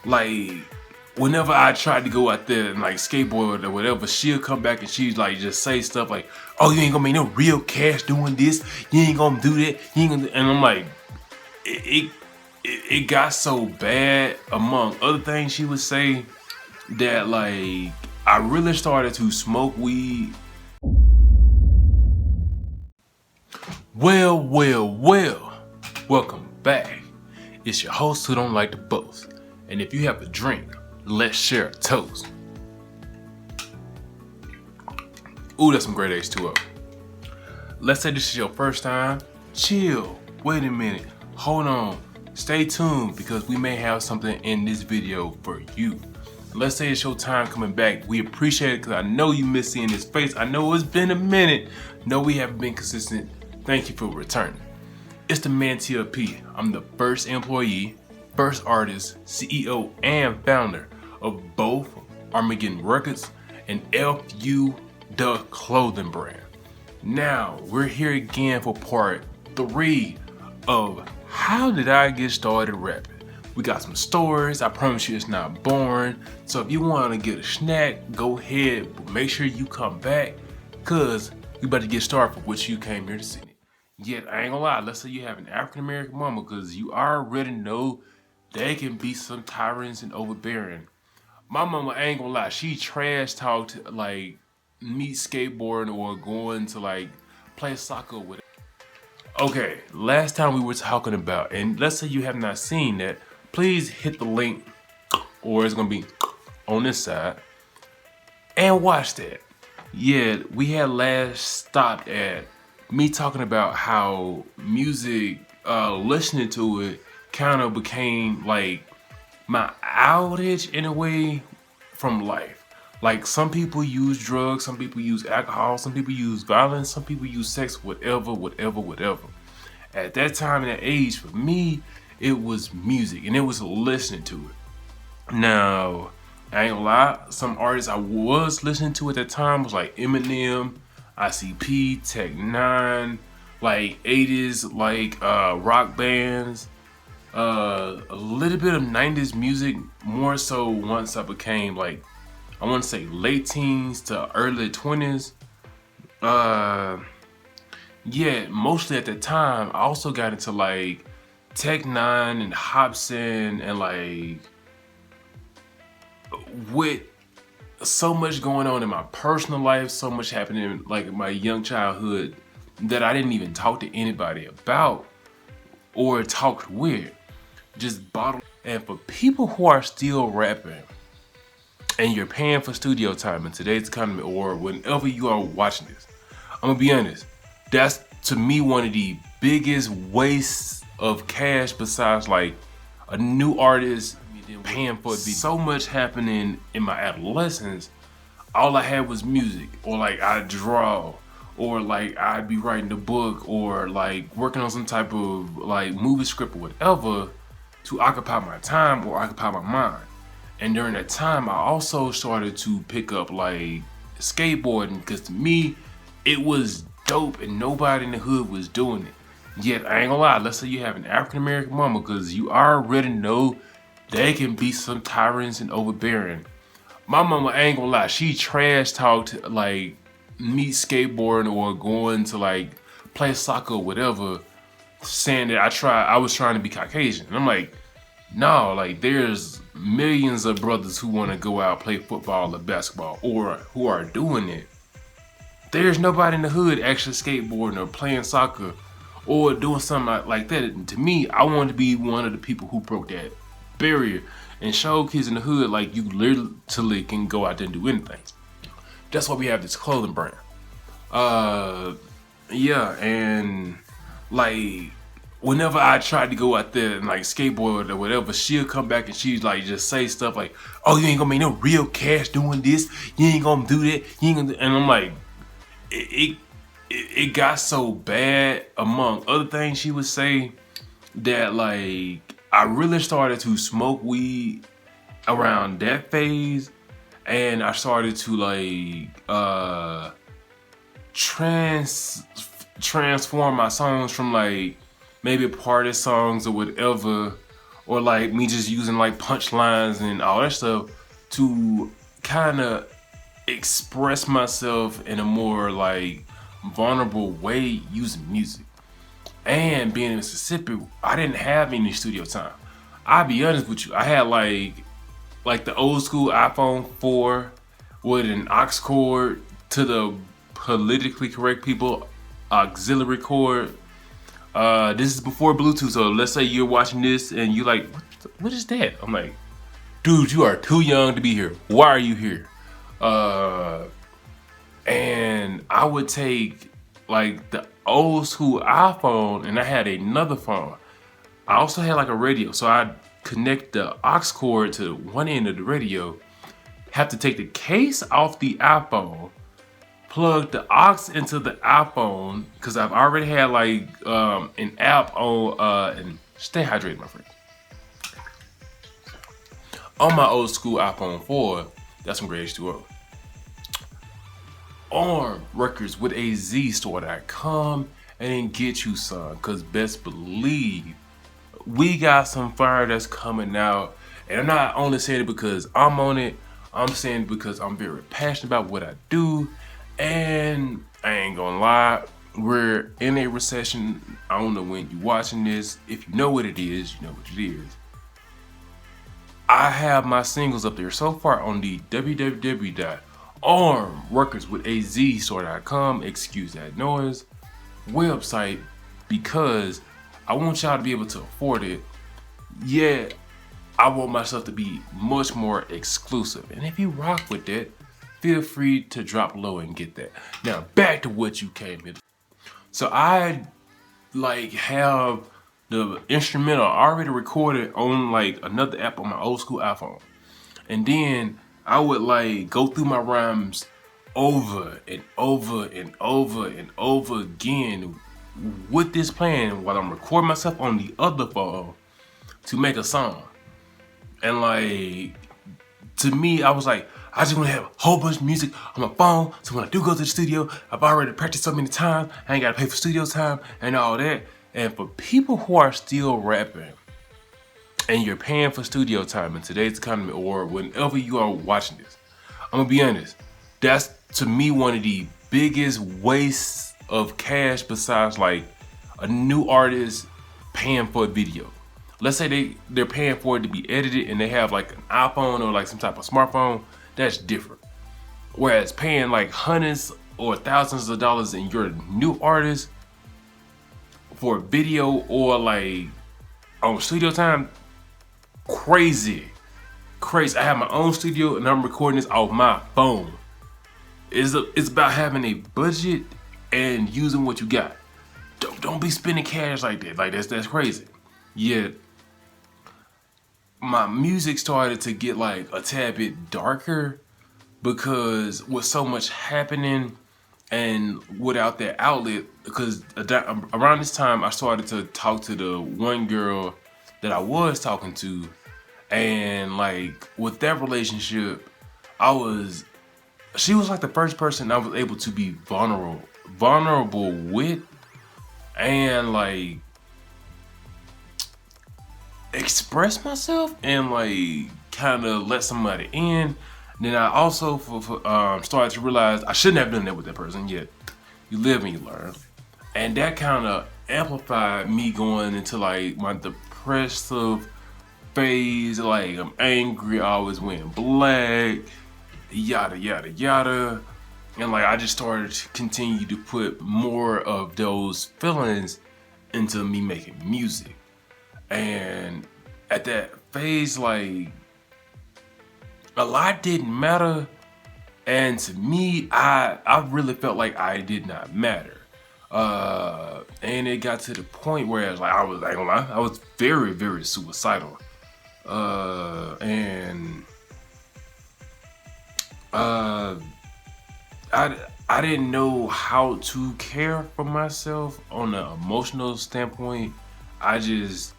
like whenever I tried to go out there and like skateboard or whatever, she'll come back and she's like just say stuff like, "Oh, you ain't gonna make no real cash doing this. You ain't gonna do that. You ain't gonna." And I'm like, it got so bad, among other things she would say, that like I really started to smoke weed. Well, welcome back. It's your host who don't like to boast. And if you have a drink, let's share a toast. Ooh, that's some great H2O. Let's say this is your first time. Chill, wait a minute, hold on, stay tuned because we may have something in this video for you. Let's say it's your time coming back. We appreciate it because I know you miss seeing his face. I know it's been a minute. No, we haven't been consistent. Thank you for returning. It's the man TFP. I'm the first employee, first artist, CEO, and founder of both Armageddon Recordz and FU the clothing brand. Now, we're here again for part 3 of how did I get started rapping. We got some stories. I promise you it's not boring. So if you want to get a snack, go ahead, but make sure you come back because we about to get started for what you came here to see. Yet, I ain't gonna lie, let's say you have an African American mama, because you already know they can be some tyrants and overbearing. My mama, I ain't gonna lie, she trash talked like me skateboarding or going to like play soccer with it. Okay, last time we were talking about, and let's say you have not seen that, please hit the link, or it's gonna be on this side, and watch that. Yeah, we had last stopped at me talking about how music, listening to it kind of became like my outage in a way from life. Like some people use drugs, some people use alcohol, some people use violence, some people use sex, whatever. At that time and that age, for me, it was music and it was listening to it. Now, I ain't gonna lie, some artists I was listening to at that time was like Eminem, ICP, Tech 9, like 80s, like rock bands, a little bit of 90s music, more so once I became like, I want to say late teens to early 20s. Yeah, mostly at the time. I also got into like Tech 9 and Hobson, and like with so much going on in my personal life, so much happening like in my young childhood that I didn't even talk to anybody about or talked with. Just bottled. And for people who are still rapping and you're paying for studio time in today's economy or whenever you are watching this, I'm gonna be honest, that's to me one of the biggest wastes of cash besides like a new artist paying for it. So much happening in my adolescence. All I had was music, or like I'd draw, or like I'd be writing a book, or like working on some type of like movie script or whatever to occupy my time or occupy my mind. And during that time, I also started to pick up like skateboarding because to me, it was dope and nobody in the hood was doing it. Yet, I ain't gonna lie, let's say you have an African American mama, because you already know they can be some tyrants and overbearing. My mama, I ain't gonna lie, she trash talked like me skateboarding or going to like play soccer or whatever, saying that I was trying to be Caucasian. And I'm like, no, like there's millions of brothers who want to go out, play football or basketball, or who are doing it. There's nobody in the hood actually skateboarding or playing soccer or doing something like that. And to me, I wanted to be one of the people who broke that barrier and show kids in the hood like you literally can go out there and do anything. That's why we have this clothing brand. Yeah, and like whenever I tried to go out there and like skateboard or whatever, she'll come back and she's like just say stuff like, "Oh, you ain't gonna make no real cash doing this. You ain't gonna do that. You ain't gonna." And I'm like, it got so bad, among other things she would say, that like I really started to smoke weed around that phase, and I started to like transform my songs from like maybe party songs or whatever, or like me just using like punchlines and all that stuff to kind of express myself in a more like vulnerable way using music. And being in Mississippi, I didn't have any studio time. I'll be honest with you, I had like the old school iPhone 4 with an aux cord, to the politically correct people, auxiliary cord. This is before Bluetooth, so let's say you're watching this and you're like, what is that? I'm like, dude, you are too young to be here. Why are you here? And I would take like the old school iPhone, and I had another phone. I also had like a radio, so I'd connect the aux cord to one end of the radio, have to take the case off the iPhone, plug the aux into the iPhone, because I've already had like an app on, and stay hydrated, my friend. On my old school iPhone 4, that's some great H2O. Arm Records with a Z store.com and get you some, because best believe we got some fire that's coming out. And I'm not only saying it because I'm on it, I'm saying it because I'm very passionate about what I do. And I ain't gonna lie, we're in a recession. I don't know when you're watching this. If you know what it is, you know what it is. I have my singles up there so far on the www.armrecords with a Z store.com, excuse that noise, website, because I want y'all to be able to afford it. Yeah, I want myself to be much more exclusive. And if you rock with that, feel free to drop low and get that. Now back to what you came here. So I like have the instrumental already recorded on like another app on my old school iPhone. And then I would like go through my rhymes over and over and over and over again with this plan while I'm recording myself on the other phone to make a song. And like, to me, I was like, I just want to have a whole bunch of music on my phone, so when I do go to the studio, I've already practiced so many times, I ain't got to pay for studio time and all that. And for people who are still rapping and you're paying for studio time in today's economy, or whenever you are watching this, I'm gonna be honest, that's to me one of the biggest wastes of cash besides like a new artist paying for a video. Let's say they're paying for it to be edited and they have like an iPhone or like some type of smartphone, that's different. Whereas paying like hundreds or thousands of dollars in your new artist for a video or like on studio time, crazy. I have my own studio and I'm recording this off my phone. It's about having a budget and using what you got. Don't be spending cash like that. Like that's crazy. Yet my music started to get like a tad bit darker because with so much happening and without that outlet, because around this time I started to talk to the one girl that I was talking to, and like with that relationship, she was like the first person I was able to be vulnerable with, and like express myself and like kind of let somebody in. Then I also started to realize I shouldn't have done that with that person, yet you live and you learn. And that kind of amplified me going into like my depressive phase, like I'm angry, I always went black, yada yada yada. And like I just started to continue to put more of those feelings into me making music. And at that phase, like a lot didn't matter, and to me, I really felt like I did not matter. And it got to the point where I ain't gonna lie, I was very, very suicidal. And I didn't know how to care for myself on an emotional standpoint. I just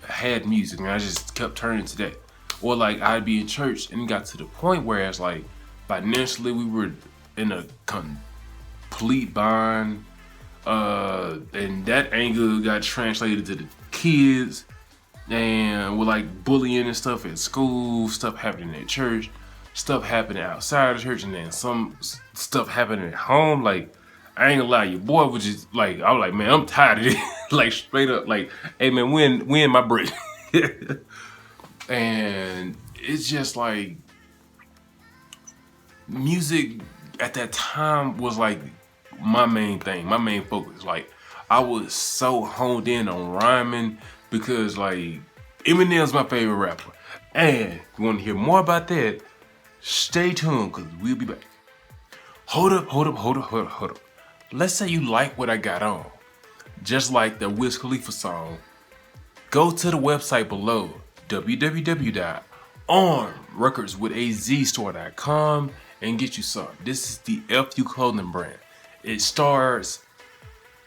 had music and I just kept turning to that. Or like I'd be in church and it got to the point where it's like financially we were in a complete bind, and that anger got translated to the kids, and with like bullying and stuff at school, stuff happening at church, stuff happening outside of church, and then some stuff happening at home. Like, I ain't gonna lie, your boy was just like, I was like, man, I'm tired of this. Like, straight up, like, hey man, when my break? And it's just like, music at that time was like my main thing, my main focus. Like, I was so honed in on rhyming because like Eminem's my favorite rapper. And if you want to hear more about that, stay tuned because we'll be back. Hold up. Let's say you like what I got on. Just like the Wiz Khalifa song, go to the website below, www.armrecordswithazstore.com, and get you some. This is the FU clothing brand. It starts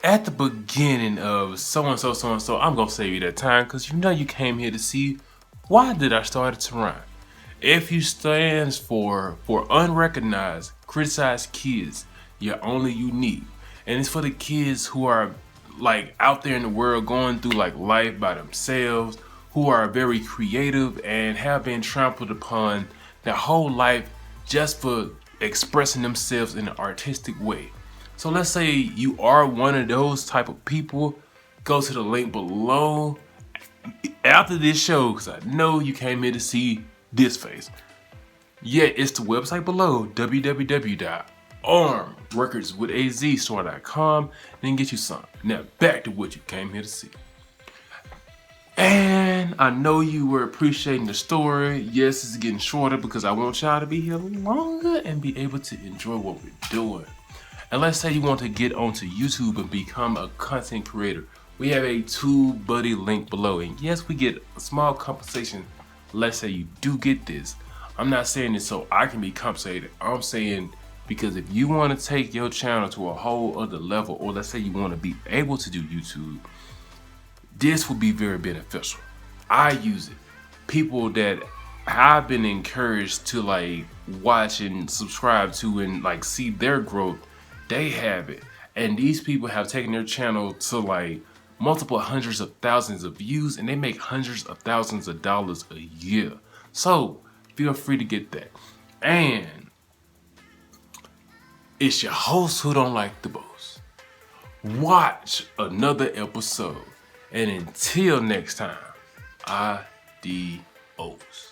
at the beginning of so-and-so, so-and-so. I'm gonna save you that time because you know you came here to see why did I start it to rhyme. FU stands for unrecognized, criticized kids. You're only unique. And it's for the kids who are like out there in the world going through like life by themselves, who are very creative and have been trampled upon their whole life just for expressing themselves in an artistic way. So let's say you are one of those type of people, go to the link below after this show because I know you came here to see this face. Yeah, it's the website below, www.armrecordswithazstore.com, then get you some. Now back to what you came here to see. And I know you were appreciating the story. Yes, it's getting shorter because I want y'all to be here longer and be able to enjoy what we're doing. And let's say you want to get onto YouTube and become a content creator. We have a TubeBuddy link below. And yes, we get a small compensation. Let's say you do get this. I'm not saying this so I can be compensated. I'm saying because if you want to take your channel to a whole other level, or let's say you want to be able to do YouTube, this will be very beneficial. I use it. People that I've been encouraged to like watch and subscribe to and like see their growth, they have it. And these people have taken their channel to like multiple hundreds of thousands of views and they make hundreds of thousands of dollars a year. So feel free to get that. And it's your host who don't like the boast. Watch another episode. And until next time, adios.